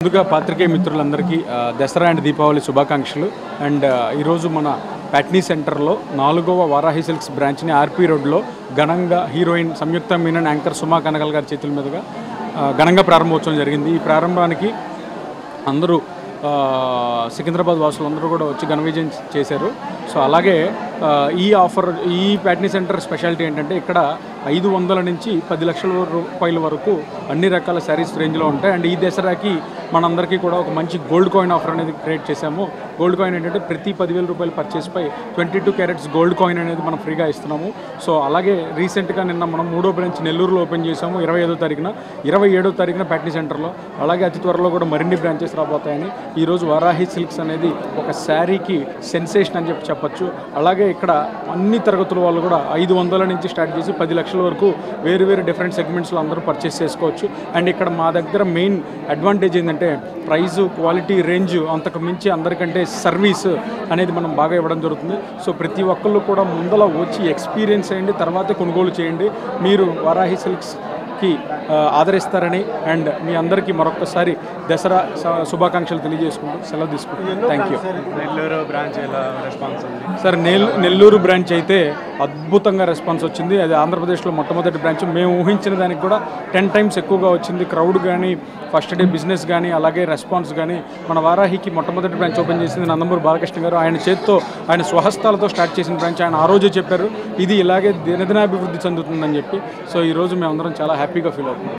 ముందుగా పాత్రికేయ మిత్రులందరికీ దసరా అండ్ దీపావళి శుభాకాంక్షలు. అండ్ ఈరోజు మన ప్యాట్నీ సెంటర్లో 4వ వారాహి సిల్క్స్ బ్రాంచ్ని ఆర్పీ రోడ్లో ఘనంగా హీరోయిన్ సంయుక్త మీనన్, యాంకర్ సుమా కనగల్ గారి చేతుల మీదుగా ఘనంగా ప్రారంభోత్సవం జరిగింది. ఈ ప్రారంభానికి అందరూ సికింద్రాబాద్ వాసులు అందరూ కూడా వచ్చి ఘన విజయం చేశారు. సో అలాగే ఈ ఆఫర్, ఈ ప్యాట్నీ సెంటర్ స్పెషాలిటీ ఏంటంటే ఇక్కడ 500 నుంచి 10 లక్షల రూపాయల వరకు అన్ని రకాల శారీస్ రేంజ్లో ఉంటాయి. అండ్ ఈ దసరాకి మనందరికీ కూడా ఒక మంచి గోల్డ్ కాయిన్ ఆఫర్ అనేది క్రియేట్ చేశాము. గోల్డ్ కాయిన్ ఏంటంటే ప్రతి 10,000 రూపాయల పర్చేస్పై 22 క్యారెట్స్ గోల్డ్ కాయిన్ అనేది మనం ఫ్రీగా ఇస్తున్నాము. సో అలాగే రీసెంట్గా నిన్న మనం 3వ బ్రాంచ్ నెల్లూరులో ఓపెన్ చేసాము 25వ తారీఖున, 27వ తారీఖున ప్యాట్నీ సెంటర్లో. అలాగే అతి త్వరలో కూడా మరిన్ని బ్రాంచెస్ రాబోతాయని ఈరోజు వారాహి సిల్క్స్ అనేది ఒక శారీకి సెన్సేషన్ అని చెప్పచ్చు. అలాగే ఇక్కడ అన్ని తరగతుల వాళ్ళు కూడా 500 నుంచి స్టార్ట్ చేసి 10 లక్షల వరకు వేరు డిఫరెంట్ సెగ్మెంట్స్లో అందరూ పర్చేస్ చేసుకోవచ్చు. అండ్ ఇక్కడ మా దగ్గర మెయిన్ అడ్వాంటేజ్ ఏంటంటే ప్రైజు, క్వాలిటీ, రేంజ్ అంతకు మించి అందరికంటే సర్వీస్ అనేది మనం బాగా ఇవ్వడం జరుగుతుంది. సో ప్రతి ఒక్కళ్ళు కూడా ముందల వచ్చి ఎక్స్పీరియన్స్ చేయండి, తర్వాత కొనుగోలు చేయండి. మీరు వారాహి సిల్క్స్కి ఆదరిస్తారని అండ్ మీ అందరికీ మరొకసారి దసరా శుభాకాంక్షలు తెలియజేసుకుంటూ సెలవు తీసుకుంటాం. Thank you. నెల్లూరు బ్రాంచ్ ఎలా రెస్పాన్స్ ఉంది సార్? నెల్లూరు బ్రాంచ్ అయితే అద్భుతంగా రెస్పాన్స్ వచ్చింది. అది ఆంధ్రప్రదేశ్లో మొట్టమొదటి బ్రాంచ్. మేము ఊహించిన దానికి కూడా 10 టైమ్స్ ఎక్కువగా వచ్చింది. క్రౌడ్ కానీ, ఫస్ట్ డే బిజినెస్ కానీ, అలాగే రెస్పాన్స్ కానీ. మన వారాహికి మొట్టమొదటి బ్రాంచ్ ఓపెన్ చేసింది నందమూరి బాలకృష్ణ గారు. ఆయన చేత్తో, ఆయన స్వహస్తాలతో స్టార్ట్ చేసిన బ్రాంచ్. ఆయన ఆ రోజే చెప్పారు ఇది ఇలాగే దినదినాభివృద్ధి చెందుతుందని చెప్పి. సో ఈరోజు మేమందరం చాలా హ్యాపీగా ఫీల్ అవుతున్నాం.